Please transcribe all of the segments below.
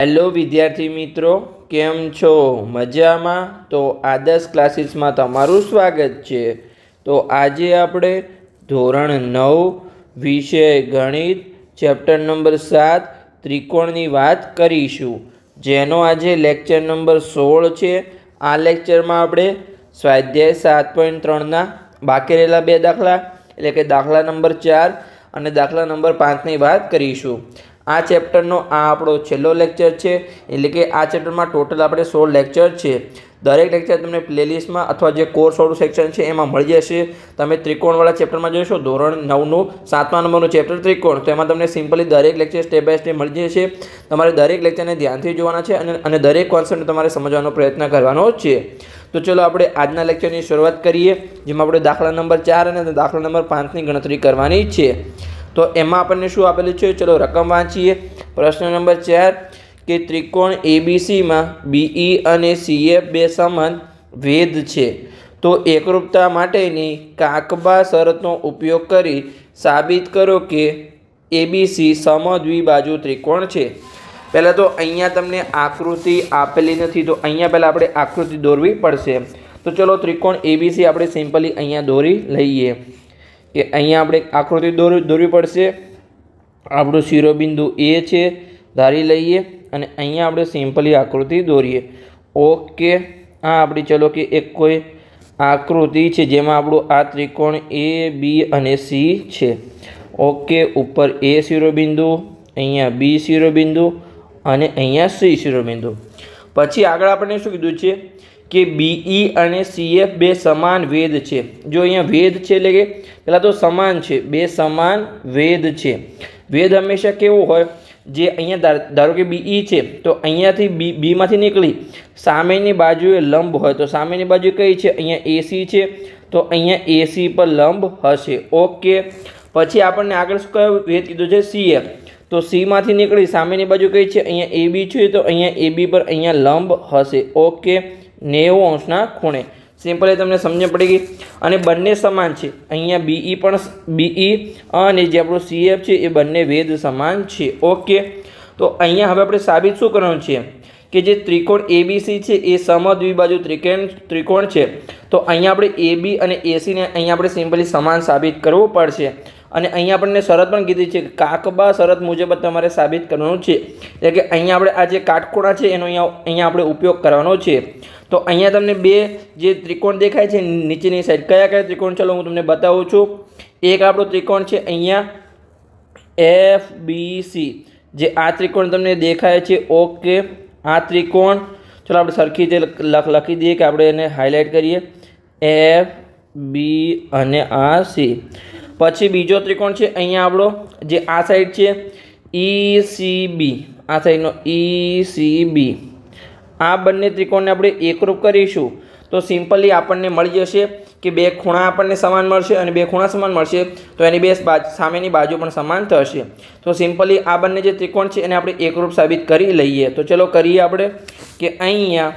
Hello વિદ્યાર્થી મિત્રો, કેમ છો? મજામાં? તો આદર્શ ક્લાસીસમાં તમારું સ્વાગત છે. તો આજે આપણે ધોરણ 9 વિષય ગણિત ચેપ્ટર નંબર 7 ત્રિકોણની વાત કરીશું, જેનો આજે લેક્ચર નંબર 16 છે. આ લેક્ચરમાં આપણે સ્વાધ્યાય 7.3ના બાકી રહેલા બે દાખલા એટલે કે દાખલા નંબર 4 અને દાખલા નંબર 5ની વાત કરીશું. આ ચેપ્ટરનો આ આપણો છેલ્લો લેક્ચર છે, એટલે કે આ ચેપ્ટરમાં ટોટલ આપણે 16 લેક્ચર છે. દરેક લેક્ચર તમને પ્લેલિસ્ટમાં અથવા જે કોર્સવાળું સેક્શન છે એમાં મળી જશે. તમે ત્રિકોણવાળા ચેપ્ટરમાં જોશો, ધોરણ 9નું 7મા નંબરનું ચેપ્ટર ત્રિકોણ, તો એમાં તમને સિમ્પલી દરેક લેક્ચર સ્ટેપ બાય સ્ટેપ મળી જશે. તમારે દરેક લેક્ચરને ધ્યાનથી જોવાના છે અને દરેક કોન્સેપ્ટ તમારે સમજવાનો પ્રયત્ન કરવાનો છે. તો ચલો આપણે આજના લેક્ચરની શરૂઆત કરીએ, જેમાં આપણે દાખલા નંબર 4 અને દાખલા નંબર 5ની ગણતરી કરવાની છે. તો એમાં આપણને શું આપેલું છે, ચલો રકમ વાંચીએ. પ્રશ્ન નંબર 4 કે ત્રિકોણ એબીસીમાં બીઈ અને સીએફ બે સમાન વેધ છે, તો એકરૂપતા માટેની કાકબા શરતનો ઉપયોગ કરી સાબિત કરો કે એબીસી સમદ્વિબાજુ ત્રિકોણ છે. પહેલાં તો અહીંયા તમને આકૃતિ આપેલી નથી, તો અહીંયા પહેલાં આપણે આકૃતિ દોરવી પડશે. તો ચલો ત્રિકોણ એબીસી આપણે સિમ્પલી અહીંયા દોરી લઈએ કે અહીંયા આપણે આકૃતિ દોરવી પડશે. આપણું શિરોબિંદુ એ છે, ધારી લઈએ અને અહીંયા આપણે સિમ્પલી આકૃતિ દોરીએ. ઓકે, આ આપણી ચલો કે એક કોઈ આકૃતિ છે જેમાં આપણું આ ત્રિકોણ એ બી અને સી છે. ઓકે, ઉપર એ શિરોબિંદુ, અહીંયા બી શિરોબિંદુ અને અહીંયા સી શિરોબિંદુ. પછી આગળ આપણે શું કીધું છે કે બીઈ અને સીએફ બે સમાન વેધ છે. જો અહીંયા વેધ છે એટલે કે પહેલાં તો સમાન છે, બે સમાન વેધ છે. વેધ હંમેશા કેવો હોય, જે અહીંયા ધારો કે બીઈ છે તો અહીંયાથી બીમાંથી નીકળી સામેની બાજુએ લંબ હોય, તો સામેની બાજુ કઈ છે, અહીંયા એસી છે, તો અહીંયા એસી પર લંબ હશે. ઓકે, પછી આપણને આગળ શું કયો વેધ કીધું છે, સીએફ, તો સીમાંથી નીકળી સામેની બાજુ કઈ છે, અહીંયા એબી છે, તો અહીંયા એબી પર અહીંયા લંબ હશે. ઓકે, 90 અંશના ખૂણે. સિમ્પલી તમને સમજ પડી ગઈ. અને બંને સમાન છે, અહીંયા બીઈ અને જે આપણું સીએફ છે એ બંને વેધ સમાન છે. ઓકે, તો અહીંયા હવે આપણે સાબિત શું કરવાનું છે કે જે ત્રિકોણ એબીસી છે એ સમદ્વિબાજુ ત્રિકોણ છે. તો અહીંયા આપણે એબી અને એસીને અહીંયા આપણે સિમ્પલી સમાન સાબિત કરવું પડશે. અને અહીંયા આપણને શરત પણ કીધી છે, કાકબા શરત મુજબ તમારે સાબિત કરવાનું છે. એટલે કે અહીંયા આપણે આ જે કાટખૂણા છે એનો અહીંયા આપણે ઉપયોગ કરવાનો છે. તો અહીંયા તમને બે જે ત્રિકોણ દેખાય છે નીચેની સાઈડ, કયા કયા ત્રિકોણ, ચાલો હું તમને બતાવું છું. એક આપણો ત્રિકોણ છે અહીંયા FBC, જે આ ત્રિકોણ તમને દેખાય છે. ઓકે, આ ત્રિકોણ ચલો આપણે સરખી રીતે લખી દઈએ કે આપણે એને હાઇલાઇટ કરીએ, FB અને આ C. પછી બીજો ત્રિકોણ છે અહીંયા આપણો જે આ સાઈડ છે ECB, આ સાઈડનો ECB. આ બંને ત્રિકોણને આપણે એકરૂપ કરીશું તો સિમ્પલી આપણને મળી જશે કે બે ખૂણા આપણને સમાન મળશે, અને બે ખૂણા સમાન મળશે તો એની બે સામેની બાજુ પણ સમાન થશે. તો સિમ્પલી આ બંને જે ત્રિકોણ છે એને આપણે એકરૂપ સાબિત કરી લઈએ. તો ચલો કરીએ આપણે કે અહીંયા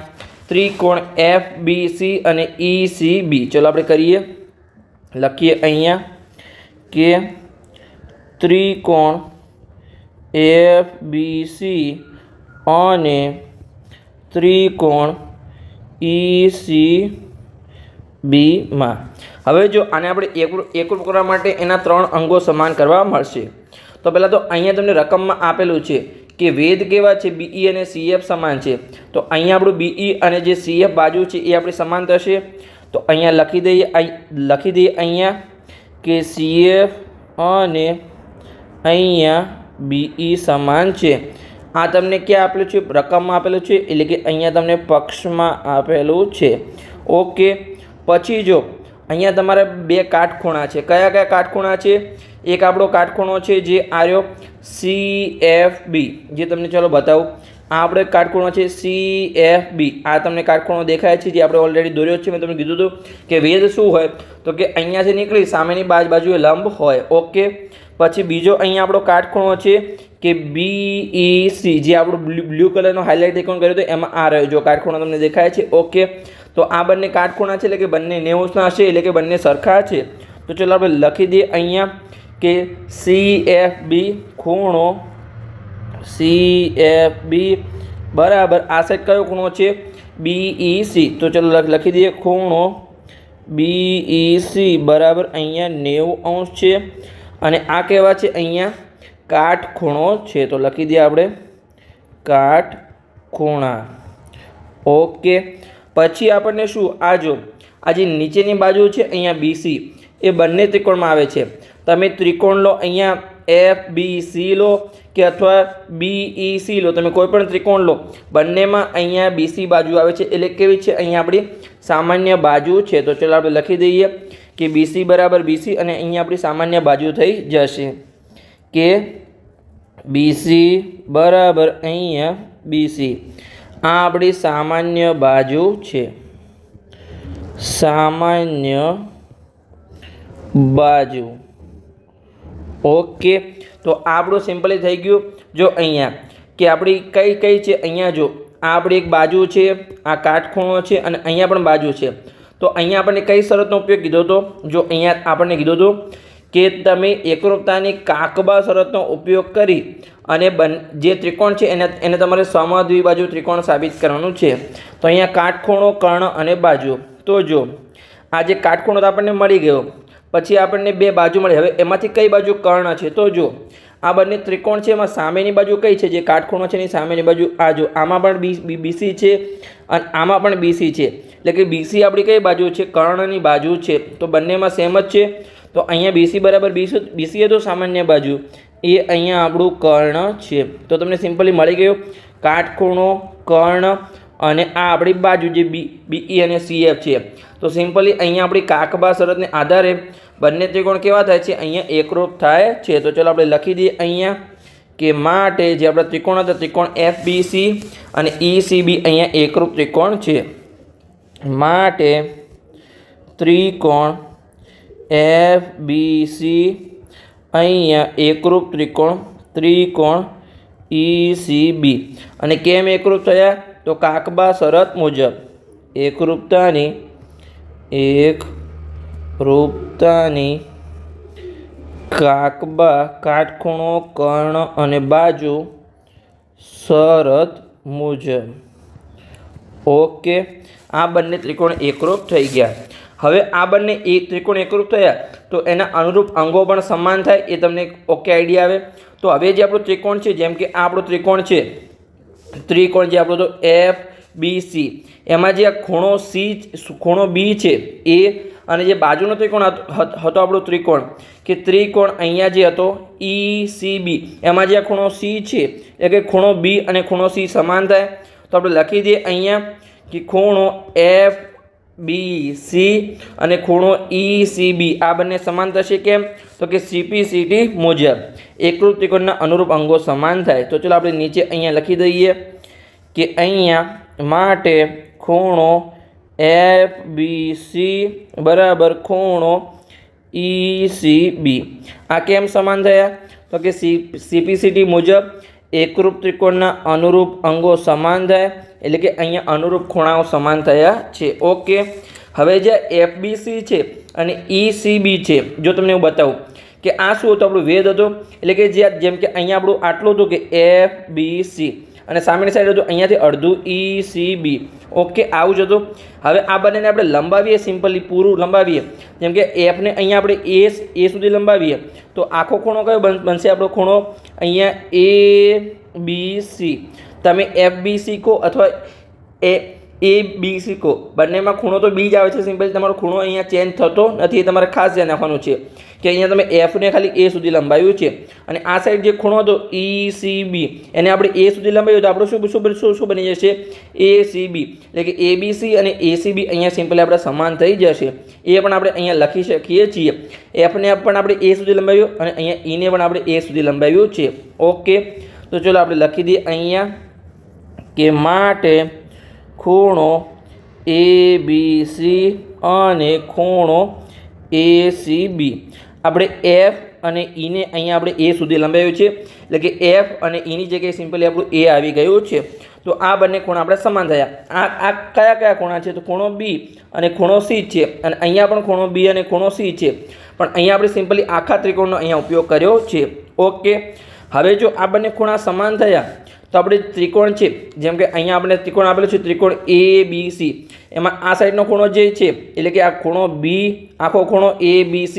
ત્રિકોણ FBC અને ECB, ચલો આપણે કરીએ, લખીએ અહીંયા કે ત્રિકોણ FBC અને ત્રિકોણ ECBમાં. હવે જો આને આપણે એકરૂપ કરવા માટે એના 3 અંગો સમાન કરવા મળશે. તો પહેલાં તો અહીંયા તમને રકમમાં આપેલું છે કે વેધ કેવા છે, બીઈ અને સીએફ સમાન છે. તો અહીંયા આપણું બીઈ અને જે સીએફ બાજુ છે એ આપણી સમાન થશે. તો અહીંયા લખી દઈએ અહીંયા કે સીએફ અને અહીંયા બીઈ સમાન છે. આ તમને ક્યાં આપેલું છે, રકમમાં આપેલું છે, એટલે કે અહીંયા તમને પક્ષમાં આપેલું છે. ઓકે, પછી જો અહીંયા તમારે બે કાટખૂણા છે. કયા કયા કાટખૂણા છે? એક આપણો કાટખૂણો છે જે આર્યો CFB, જે તમને ચલો બતાવું. આ આપણે કાટખૂણો છે CFB. આ તમને કાટખૂણો દેખાય છે જે આપણે ઓલરેડી દોર્યો છે. મેં તમને કીધું હતું કે વેધ શું હોય, તો કે અહીંયાથી નીકળી સામેની બાજુએ લંબ હોય. ઓકે, પછી બીજો અહીંયા આપણો કાટખૂણો છે કે BEC, જે આપણું બ્લુ કલરનો હાઇલાઇટ ત્રિકોણ કર્યો હતો એમાં આ રહ્યો જો કાટખૂણો તમને દેખાય છે. ઓકે, તો આ બંને કાટખૂણા છે એટલે કે બંને 90 અંશના હશે, એટલે કે બંને સરખા છે. તો ચલો આપણે લખી દઈએ અહીંયા કે CFB ખૂણો CFB બરાબર આ સાઈડ કયો ખૂણો છે BEC તો ચલો લખી દઈએ ખૂણો BEC બરાબર અહીંયા 90 છે અને આ કેવા છે અહીંયા કાટખૂણો છે તો લખી દઈએ આપણે કાટખૂણા ઓકે પછી આપણને શું આ જો આ જે નીચેની બાજુ છે અહીંયા BC એ બંને ત્રિકોણમાં આવે છે તમે ત્રિકોણ લો અહીંયા FBC લો કે અથવા BEC લો તમે કોઈ પણ ત્રિકોણ લો બંનેમાં અહીંયા BC બાજુ આવે છે એટલે કેવી છે અહીંયા આપણી સામાન્ય બાજુ છે તો ચલો આપણે લખી દઈએ કે BC બરાબર BC અને અહીંયા આપણી સામાન્ય બાજુ થઈ જશે કે BC બરાબર અહીંયા BC આ આપણી સામાન્ય બાજુ છે સામાન્ય બાજુ ઓકે તો આપણું સિમ્પલી થઈ ગયું જો અહીંયા કે આપણી કઈ કઈ છે અહીંયા જો આ આપણી એક બાજુ છે આ કાટખૂણો છે અને અહીંયા પણ બાજુ છે તો અહીંયા આપણને કઈ શરતનો ઉપયોગ કીધો હતો જો અહીંયા આપણને કીધું હતું કે તમે એકરૂપતાની કાકબા શરતનો ઉપયોગ કરી અને જે ત્રિકોણ છે એને તમારે સમદ્વિબાજુ ત્રિકોણ સાબિત કરવાનું છે તો અહીંયા કાટખૂણો કર્ણ અને બાજુ તો જો આ જે કાટખૂણો તો આપણને મળી ગયો પછી આપણને બે બાજુ મળી હવે એમાંથી કઈ બાજુ કર્ણ છે તો જો આ બંને ત્રિકોણ છે એમાં સામેની બાજુ કઈ છે જે કાટખૂણો છે એની સામેની બાજુ આ જો આમાં પણ BC છે અને આમાં પણ BC છે એટલે કે BC આપણી કઈ બાજુ છે કર્ણની બાજુ છે તો બંનેમાં સેમ જ છે તો અહીંયા BC બરાબર BC એ તો સામાન્ય બાજુ એ અહીંયા આપણું કર્ણ છે તો તમને સિમ્પલી મળી ગયું કાટખૂણો કર્ણ અને આ આપણી બાજુ જે BE અને CF છે તો સિમ્પલી અહીંયા આપણી કાકબા શરતને આધારે બંને ત્રિકોણ કેવા થાય છે અહીંયા એકરૂપ થાય છે તો ચલો આપણે લખી દઈએ અહીંયા કે માટે જે આપણા ત્રિકોણ હતા ત્રિકોણ FBC અને ECB અહીંયા એકરૂપ ત્રિકોણ છે માટે ત્રિકોણ FBC અહીંયા એકરૂપ ત્રિકોણ ECB અને કેમ એકરૂપ થયા તો કાકબા શરત મુજબ એકરૂપતાની કાકબા કાટખૂણો કર્ણ અને બાજુ શરત મુજબ ઓકે આ બંને ત્રિકોણ એકરૂપ થઈ ગયા હવે આ બંને ત્રિકોણ એકરૂપ થયા તો એના અનુરૂપ અંગો પણ સમાન થાય એ તમને ઓકે આઈડિયા આવે તો હવે જે આપણો ત્રિકોણ છે જેમ કે આ આપણો ત્રિકોણ છે ત્રિકોણ જે આપણો તો FBC એમાં જે ખૂણો B છે એ અને જે બાજુનો ત્રિકોણ હતો આપણો ત્રિકોણ કે ત્રિકોણ અહીંયા જે હતો ECB એમાં જે આ ખૂણો C છે એટલે કે ખૂણો B અને ખૂણો C સમાન થાય તો આપણે લખી દઈએ અહીંયા કે ખૂણો FBC અને ખૂણો ECB આ બંને સમાન થશે કેમ તો કે CPCT મુજબ એકરૂપ ત્રિકોણના અનુરૂપ અંગો સમાન થાય તો ચલો આપણે નીચે અહીંયા લખી દઈએ કે અહીંયા માટે ખૂણો FBC બરાબર ખૂણો ECB આ કેમ સમાન થયા તો કે CPCT મુજબ એકરૂપ ત્રિકોણના અનુરૂપ અંગો સમાન થાય એટલે કે અહીંયા અનુરૂપ ખૂણાઓ સમાન થયા છે ઓકે હવે જે FBC છે અને ECB છે જો તમને હું બતાવું કે આ શું હતું આપણું વેધ હતો એટલે કે જેમ કે અહીંયા આપણું આટલું હતું કે FBC અને સામેની સાઈડ હતું અહીંયાથી અડધું ECB ઓકે આવું જ હતું હવે આ બંનેને આપણે લંબાવીએ સિમ્પલી પૂરું લંબાવીએ જેમ કે Fને અહીંયા આપણે A સુધી લંબાવીએ તો આખો ખૂણો કયો બનશે આપણો ખૂણો અહીંયા ABC તમે FBC કહો અથવા ABC કહો બંનેમાં ખૂણો તો B જ આવે છે સિમ્પલી તમારો ખૂણો અહીંયા ચેન્જ થતો નથી એ તમારે ખાસ ધ્યાન રાખવાનું છે કે અહીંયા તમે Fને ખાલી A સુધી લંબાવ્યું છે અને આ સાઈડ જે ખૂણો હતો ECB એને આપણે A સુધી લંબાવ્યું તો આપણું શું બની જશે ACB એટલે કે ABC અને ACB અહીંયા સિમ્પલી આપણે સમાન થઈ જશે એ પણ આપણે અહીંયા લખી શકીએ છીએ Fને પણ આપણે A સુધી લંબાવ્યું અને અહીંયા E ને પણ આપણે A સુધી લંબાવ્યું છે ઓકે તો ચલો આપણે લખી દઈએ અહીંયા કે માટે ખૂણો ABC અને ખૂણો ACB આપણે F અને E ને અહીંયા આપણે A સુધી લંબાવ્યું છે એટલે કે F અને E ની જગ્યાએ સિમ્પલી આપણું A આવી ગયું છે તો આ બંને ખૂણા આપણે સમાન થયા આ કયા ખૂણા છે તો ખૂણો B અને ખૂણો C છે અને અહીંયા પણ ખૂણો B અને ખૂણો C છે પણ અહીંયા આપણે સિમ્પલી આખા ત્રિકોણનો અહીંયા ઉપયોગ કર્યો છે ઓકે હવે જો આ બંને ખૂણા સમાન થયા તો આપણે ત્રિકોણ છે, જેમ કે અહીંયા આપણે ત્રિકોણ આપેલું છે ત્રિકોણ ABC, એમાં આ સાઈડનો ખૂણો જે છે એટલે કે આ ખૂણો B, આખો ખૂણો ABC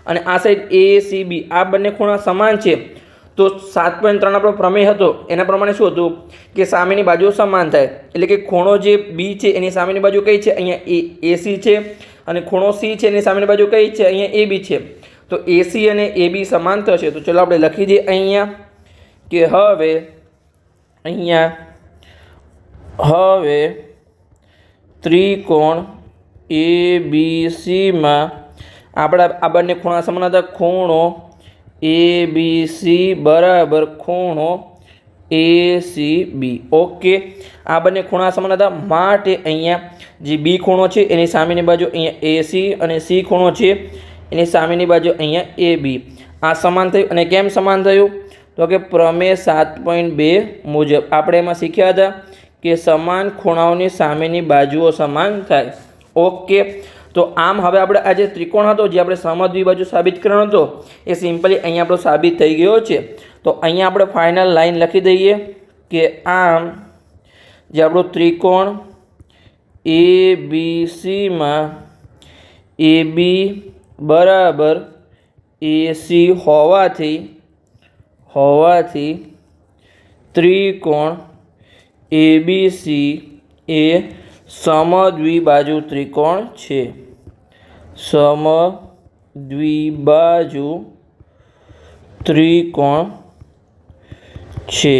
અને આ સાઈડ ACB, આ બંને ખૂણા સમાન છે. તો 7.3 આપણો પ્રમેય હતો એના પ્રમાણે શું હતું કે સામેની બાજુઓ સમાન થાય, એટલે કે ખૂણો જે B છે એની સામેની બાજુ કઈ છે, અહીંયા AC છે, અને ખૂણો C છે એની સામેની બાજુ કઈ છે, અહીંયા AB છે. તો AC અને AB સમાન થશે. તો ચલો આપણે લખી દઈએ અહીંયા કે હવે ત્રિકોણ ABCમાં આપણા આ બંને ખૂણા સમાન હતા. ખૂણો ABC બરાબર ખૂણો ACB. ઓકે, આ બંને ખૂણા સમાન હતા માટે અહીંયા જે B ખૂણો છે એની સામેની બાજુ અહીંયા AC અને C ખૂણો છે એની સામેની બાજુ અહીંયા AB. આ સમાન થયું. અને કેમ સમાન થયું? તો કે પ્રમેય 7.2 મુજબ આપણે એમાં શીખ્યા હતા કે સમાન ખૂણાઓની સામેની બાજુઓ સમાન થાય. ઓકે, તો આમ હવે આપણે આ જે ત્રિકોણ હતો જે આપણે સમદ્વિબાજુ સાબિત કરવાનો હતો એ સિમ્પલી અહીંયા આપણો સાબિત થઈ ગયો છે. તો અહીંયા આપણે ફાઇનલ લાઈન લખી દઈએ કે આમ જે આપણો ત્રિકોણ ABCમાં AB બરાબર AC હોવાથી ત્રિકોણ ABC એ સમદ્વિબાજુ ત્રિકોણ છે. સમદ્વિબાજુ ત્રિકોણ છે.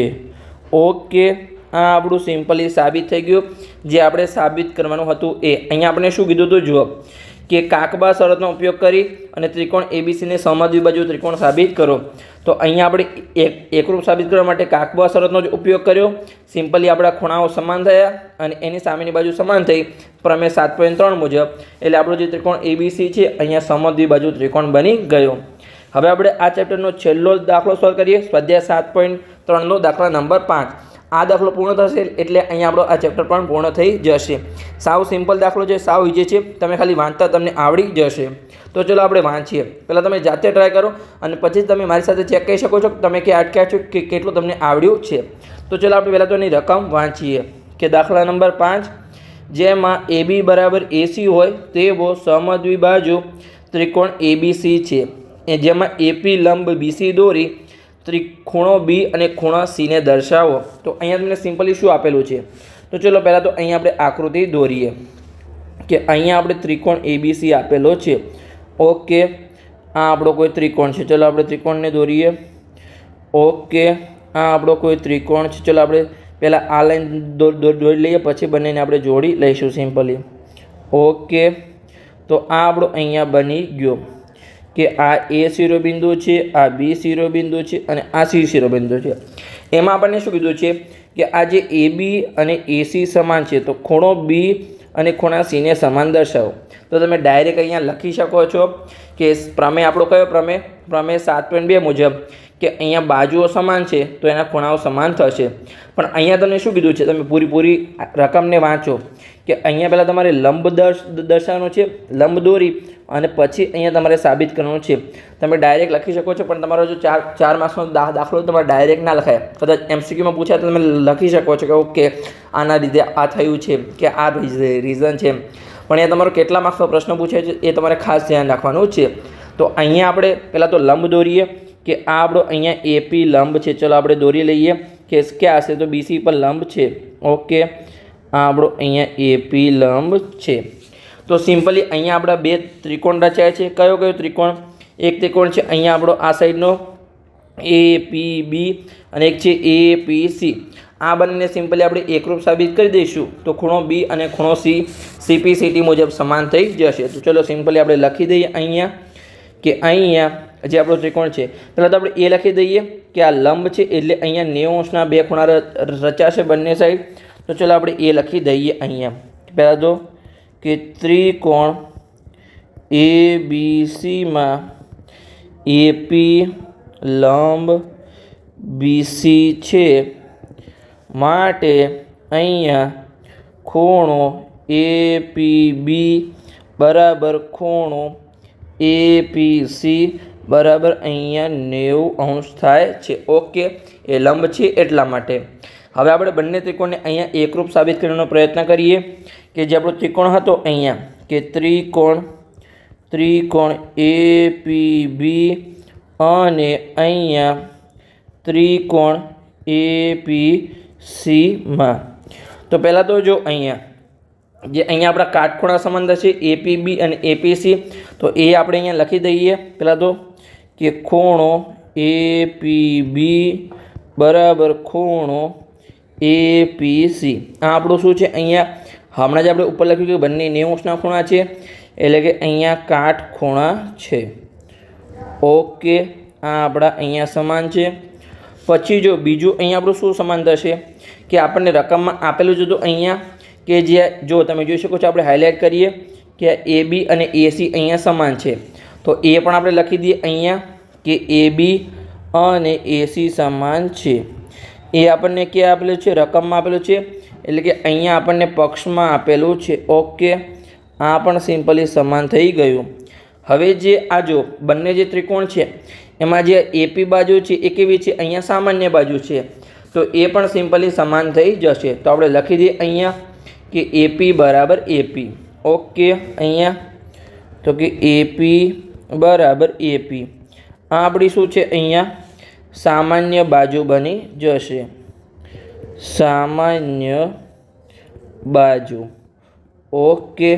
ઓકે, આ આપણું સિમ્પલી સાબિત થઈ ગયું જે આપણે સાબિત કરવાનું હતું એ. અહીંયા આપણે શું કીધું હતું જુઓ કે કાકબા શરતનો ઉપયોગ કરી અને ત્રિકોણ ABCને સમદ્વિબાજુ ત્રિકોણ સાબિત કરો. તો અહીંયા આપણે એકરૂપ સાબિત કરવા માટે કાકબા શરતનો જ ઉપયોગ કર્યો. સિમ્પલી આપણા ખૂણાઓ સમાન થયા અને એની સામેની બાજુ સમાન થઈ પ્રમેય 7.3 મુજબ. એટલે આપણો જે ત્રિકોણ ABC છે અહીંયા સમદ્વિબાજુ ત્રિકોણ બની ગયો. હવે આપણે આ ચેપ્ટરનો છેલ્લો દાખલો સોલ્વ કરીએ. સ્વાધ્યાય 7.3નો દાખલા નંબર 5. આ દાખલો પૂર્ણ થશે એટલે અહીંયા આપણો આ ચેપ્ટર પણ પૂર્ણ થઈ જશે. સાવ સિમ્પલ દાખલો છે, સાવ ઇઝી છે, તમે ખાલી વાંચતા તમને આવડી જશે. તો ચલો આપણે વાંચીએ. પહેલાં તમે જાતે ટ્રાય કરો અને પછી તમે મારી સાથે ચેક કરી શકો છો કે તમે કે અટક્યા છો કે કેટલું તમને આવડ્યું છે. તો ચલો આપણે પહેલાં તો એની રકમ વાંચીએ કે દાખલા નંબર 5 જેમાં AB બરાબર AC હોય તેવો સમદ્વિબાજુ ત્રિકોણ ABC છે, જેમાં AP લંબ BC દોરી ખૂણો B અને ખૂણો C ને દર્શાવો. તો અહીંયા તમને સિમ્પલી શું આપેલું છે? તો ચલો પહેલાં તો અહીંયા આપણે આકૃતિ દોરીએ કે અહીંયા આપણે ત્રિકોણ ABC આપેલો છે. ઓકે, આ આપણો કોઈ ત્રિકોણ છે. ચલો આપણે ત્રિકોણને દોરીએ. ઓકે, આ આપણો કોઈ ત્રિકોણ છે. ચલો આપણે પહેલાં આ લાઈન દોરી લઈએ, પછી બંનેને આપણે જોડી લઈશું સિમ્પલી. ઓકે, તો આ આપણો અહીંયા બની ગયો કે આ A શિરોબિંદુ છે, આ B શિરોબિંદુ છે અને આ C શિરોબિંદુ છે. એમાં આપણને શું કીધું છે કે આ જે AB અને AC સમાન છે તો ખૂણો B અને ખૂણા C ને સમાન દર્શાવો. તો તમે ડાયરેક્ટ અહીંયા લખી શકો છો કે પ્રમેય આપણો કયો પ્રમેય? પ્રમેય 7.2 મુજબ કે અહીંયા બાજુઓ સમાન છે તો એના ખૂણાઓ સમાન થશે. પણ અહીંયા તમને શું કીધું છે? તમે પૂરી રકમને વાંચો કે અહીંયા પહેલાં તમારે લંબ દર્શાવવાનો છે, લંબ દોરી અને પછી અહીંયા તમારે સાબિત કરવાનું છે. તમે ડાયરેક્ટ લખી શકો છો, પણ તમારો જો 4 માર્ક્સનો દાખલો તમારે ડાયરેક્ટ ના લખાય. કદાચ MCQમાં પૂછાય તો તમે લખી શકો છો કે ઓકે આના લીધે આ થયું છે કે આ રીઝન છે. પણ અહીંયા તમારો કેટલા માર્ક્સનો પ્રશ્ન પૂછાય છે એ તમારે ખાસ ધ્યાન રાખવાનું છે. તો અહીંયા આપણે પહેલાં તો લંબ દોરીએ કે આ આપણો અહીંયા AP લંબ છે. ચલો આપણે દોરી લઈએ કે ક્યાં હશે? તો BC પર લંબ છે. ઓકે, આ આપણો અહીંયા AP લંબ છે. તો સિમ્પલી અહીંયા આપણા બે ત્રિકોણ રચાય છે. કયો કયો ત્રિકોણ? એક ત્રિકોણ છે અહીંયા આપણો આ સાઈડનો APB અને એક છે APC. આ બંને સિમ્પલી આપણે એકરૂપ સાબિત કરી દઈશું તો ખૂણો B અને ખૂણો C CPCT મુજબ સમાન થઈ જશે. તો ચલો સિમ્પલી આપણે લખી દઈએ અહીંયા કે અહીંયા જે આપણો ત્રિકોણ છે પહેલાં તો આપણે એ લખી દઈએ કે આ લંબ છે એટલે અહીંયા 90 અંશના બે ખૂણા રચાશે બંને સાઈડ. તો ચલો આપણે એ લખી દઈએ અહીંયા પહેલાં તો કે ત્રિકોણ ABCમાં AP લંબ BC છે માટે અહીંયા ખૂણો APB બરાબર ખૂણો APC બરાબર અહીંયા 90 થાય છે. ઓકે, એ લંબ છે એટલા માટે. હવે આપણે બંને ત્રિકોણને અહીંયા એકરૂપ સાબિત કરવાનો પ્રયત્ન કરીએ કે જે આપણો ત્રિકોણ હતો અહીંયા કે ત્રિકોણ APB અને અહીંયા ત્રિકોણ APC માં. તો પહેલાં તો જો અહીંયા જે અહીંયા આપણા કાટખૂણા સંબંધ છે APB અને APC, તો એ આપણે અહીંયા લખી દઈએ. પહેલાં તો કે ખૂણો APB બરાબર ખૂણો APC. આ આપણું શું છે અહીંયા હમણાં જ આપણે ઉપર લખ્યું કે બંને 90 ખૂણા છે, એટલે કે અહીંયા કાટખૂણા છે. ઓકે, આ આપણા અહીંયા સમાન છે. પછી જો બીજું અહીંયા આપણું શું સમાન થશે કે આપણને રકમમાં આપેલું જ હતું અહીંયા કે જે જો તમે જોઈ શકો છો આપણે હાઇલાઇટ કરીએ કે AB અને AC અહીંયા સમાન છે, તો એ પણ આપણે લખી દઈએ અહીંયા કે AB અને AC સમાન છે. એ આપણને ક્યાં આપેલું છે? રકમમાં આપેલું છે, એટલે કે અહીંયા આપણને પક્ષમાં આપેલું છે. ઓકે, આ પણ સિમ્પલી સમાન થઈ ગયું. હવે જે આ જો બંને જે ત્રિકોણ છે એમાં જે AP બાજુ છે એ કેવી છે? અહીંયા સામાન્ય બાજુ છે, તો એ પણ સિમ્પલી સમાન થઈ જશે. તો આપણે લખી દઈએ અહીંયા કે AP બરાબર AP. ઓકે, અહીંયા તો કે AP બરાબર AP. આ આપણી શું છે? અહીંયા સામાન્ય બાજુ બની જશે. સામાન્ય બાજુ. ઓકે,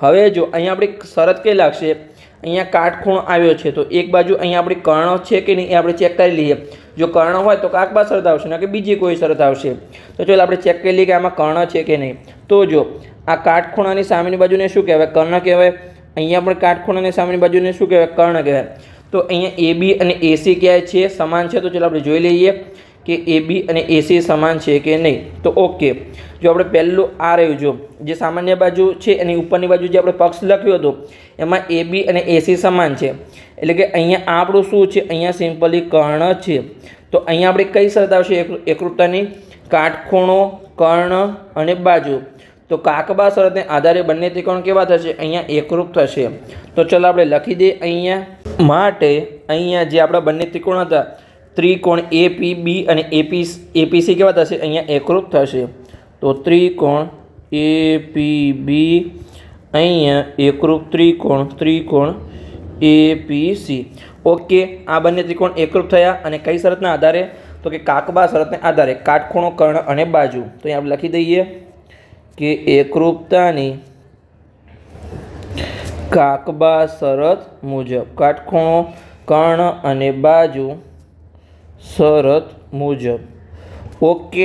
હવે જો અહીંયા આપણી શરત કઈ લાગશે? અહીંયા કાટખૂણો આવ્યો છે, તો એક બાજુ અહીંયા આપણી કર્ણ છે કે નહીં એ આપણે ચેક કરી લઈએ. જો કર્ણ હોય તો કાકબા શરત આવશે, ના કે બીજી કોઈ શરત આવશે. તો ચાલો આપણે ચેક કરી લઈએ કે આમાં કર્ણ છે કે નહીં. તો જો આ કાટખૂણાની સામેની બાજુને શું કહેવાય? કર્ણ કહેવાય. અહીંયા પણ કાટખૂણાની સામેની બાજુને શું કહેવાય? કર્ણ કહેવાય. તો અહીંયા AB અને AC ક્યાંય છે? સમાન છે. તો ચાલો આપણે જોઈ લઈએ કે AB અને AC સમાન છે કે નહીં. તો ઓકે, જો આપણે પહેલું આ રહ્યું, જો જે સામાન્ય બાજુ છે એની ઉપરની બાજુ જે આપણે પક્ષ લખ્યો હતો એમાં AB અને AC સમાન છે, એટલે કે અહીંયા આપણું શું છે? અહીંયા સિમ્પલી કર્ણ છે. તો અહીંયા આપણે કઈ શરત આવશે એકરૂપતાની? કાટખૂણો, કર્ણ અને બાજુ. તો કાકબા શરતને આધારે બંને ત્રિકોણ કેવા થશે? અહીંયા એકરૂપ થશે. તો ચાલો આપણે લખી દઈએ અહીંયા માટે. અહીંયા જે આપણા બંને ત્રિકોણ હતા ત્રિકોણ APB અને APC કેવા થશે? અહીંયા એકરૂપ થશે. તો ત્રિકોણ APB અહીંયા એકરૂપ ત્રિકોણ APC. ઓકે, આ બંને ત્રિકોણ એકરૂપ થયા અને કઈ શરતના આધારે? તો કે કાકબા શરતને આધારે કાટખૂણો, કર્ણ અને બાજુ. તો અહીંયા આપણે લખી દઈએ કે એકરૂપતાની કાકબા શરત મુજબ કાટખૂણો, કર્ણ અને બાજુ શરત મુજબ. ઓકે,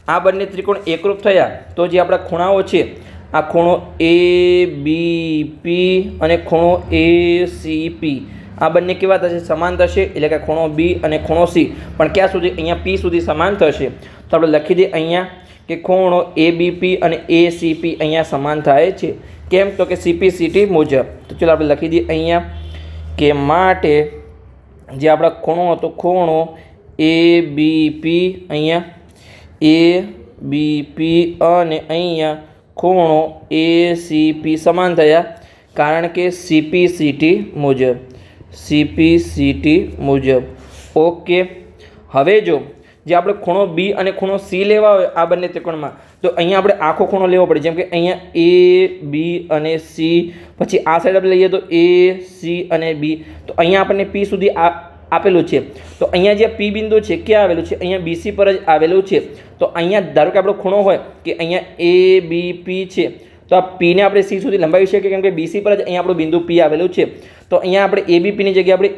આ બંને ત્રિકોણ એકરૂપ થયા તો જે આપણા ખૂણાઓ છે આ ખૂણો ABP અને ખૂણો ACP આ બંને કેવા થશે? સમાન થશે. એટલે કે ખૂણો B અને ખૂણો C પણ ક્યાં સુધી? અહીંયા P સુધી સમાન થશે. તો આપણે લખી દઈએ અહીંયા કે ખૂણો ABP અને ACP અહીંયા સમાન થાય છે. કેમ? તો કે CPCT મુજબ. તો ચાલો આપણે લખી દઈએ અહીંયા કે માટે જે આપણા ખૂણો હતો ખૂણો ABP અહીંયા ABP અને અહીંયા ખૂણો ACP સમાન થયા કારણ કે CPCT મુજબ. ઓકે, હવે જો જે આપણે ખૂણો B અને ખૂણો C લેવા હોય આ બંને ત્રિકોણમાં, તો અહીંયા આપણે આખો ખૂણો લેવો પડે. જેમ કે અહીંયા AB અને C, પછી આ સાઈડ આપણે લઈએ તો AC અને B. તો અહીંયા આપણને P સુધી આપેલું છે. તો અહીંયા જે P બિંદુ છે ક્યાં આવેલું છે? અહીંયા BC પર જ આવેલું છે. તો અહીંયા ધારો કે આપણો ખૂણો હોય કે અહીંયા ABP છે, તો આ Pને આપણે C સુધી લંબાવી શકીએ કેમ કે BC પર જ અહીંયા આપણું બિંદુ P આવેલું છે. તો અહીંયા આપણે ABPની જગ્યાએ આપણે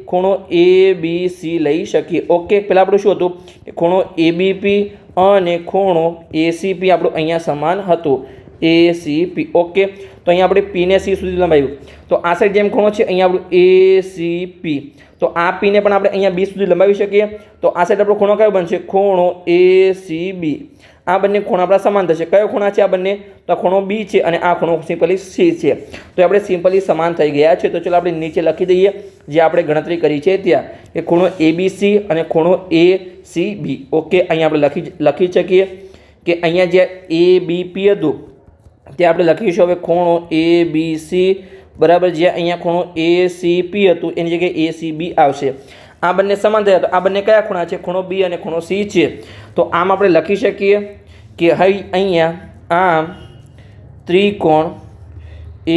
ખૂણો ABC લઈ શકીએ. ઓકે, પહેલાં આપણું શું હતું કે ખૂણો ABP અને ખૂણો ACP આપણું અહીંયા સમાન હતું ACP. ઓકે, તો અહીંયા આપણે Pને C સુધી લંબાવ્યું. તો આ સાઈડ જેમ ખૂણો છે અહીંયા આપણું ACP, તો આ Pને પણ આપણે અહીંયા B સુધી લંબાવી શકીએ. તો આ સાઈડ આપણો ખૂણો કયો બનશે? ખૂણો ACB. આ બંને ખૂણા આપણા સમાન થશે. કયો ખૂણા છે આ બંને? તો આ ખૂણો B છે અને આ ખૂણો સિમ્પલી C છે. તો આપણે સિમ્પલી સમાન થઈ ગયા છે. તો ચાલો આપણે નીચે લખી દઈએ જે આપણે ગણતરી કરી છે ત્યાં કે ખૂણો ABC અને ખૂણો ACB. ઓકે, અહીંયા આપણે લખી શકીએ કે અહીંયા જે ABP હતું તે આપણે લખીશું હવે ખૂણો ABC બરાબર, જ્યાં અહીંયા ખૂણો ACP હતું એની જગ્યાએ ACB આવશે. આ બંને સમાન થયા તો આ બંને કયા ખૂણા છે? ખૂણો B અને ખૂણો C છે. તો આમ આપણે લખી શકીએ કે અહીંયા આમ ત્રિકોણ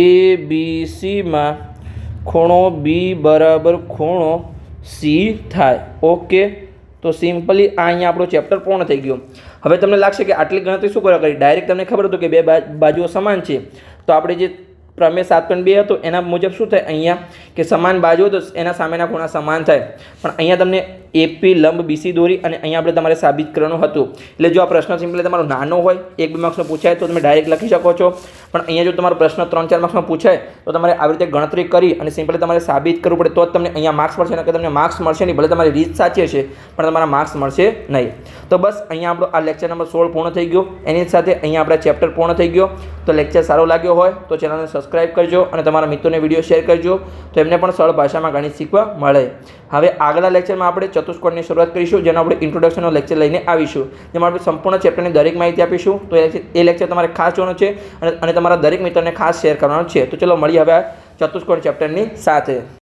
ABCમાં ખૂણો B બરાબર ખૂણો C થાય. ઓકે, તો સિમ્પલી આ અહીંયા આપણો ચેપ્ટર પૂર્ણ થઈ ગયો. હવે તમને લાગશે કે આટલી ગણતરી શું કરવા કરી? ડાયરેક્ટ તમને ખબર હતું કે બે બાજુઓ સમાન છે, તો આપણે જે પ્રમેય 7.2 હતો એના મુજબ શું થાય અહીંયા કે સમાન બાજુઓ તો એના સામેના ખૂણા સમાન થાય. પણ અહીંયા તમને AP લંબ BC દોરી અને અહીંયા આપણે તમારે સાબિત કરવાનું હતું. એટલે જો આ પ્રશ્ન સિમ્પલી તમારો નાનો હોય 1-2 માર્ક્સનો પૂછાય તો તમે ડાયરેક્ટ લખી શકો છો. પણ અહીંયા જો તમારો પ્રશ્ન 3-4 માર્ક્સમાં પૂછાય તો તમારે આવી રીતે ગણતરી કરી અને સિમ્પલી તમારે સાબિત કરવું પડે તો જ તમને અહીંયા માર્ક્સ મળશે. નકર તમને માર્ક્સ મળશે નહીં. ભલે તમારી રીત સાચી હશે પણ તમારા માર્ક્સ મળશે નહીં. તો બસ અહીંયા આપણો આ લેક્ચર નંબર 16 પૂર્ણ થઈ ગયો. એની સાથે અહીંયા આપણા ચેપ્ટર પૂર્ણ થઈ ગયો. તો લેક્ચર સારો લાગ્યો હોય તો ચેનલને સબસ્ક્રાઈબ કરજો અને તમારા મિત્રોને વિડીયો શેર કરજો તો એમને પણ સરળ ભાષામાં ગણિત શીખવા મળે. હવે આગલા લેક્ચરમાં આપણે ચતુષ્કોણની શરૂઆત કરીશું, જેનો આપણે ઇન્ટ્રોડક્શનનો લેક્ચર લઈને આવીશું, જેમાં આપણે સંપૂર્ણ ચેપ્ટરની દરેક માહિતી આપીશું. તો એ લેક્ચર તમારે ખાસ જોવાનું છે અને તમારા દરેક મિત્રને ખાસ શેર કરવાનો છે. તો ચલો મળીએ હવે આ ચતુષ્કોણ ચેપ્ટરની સાથે.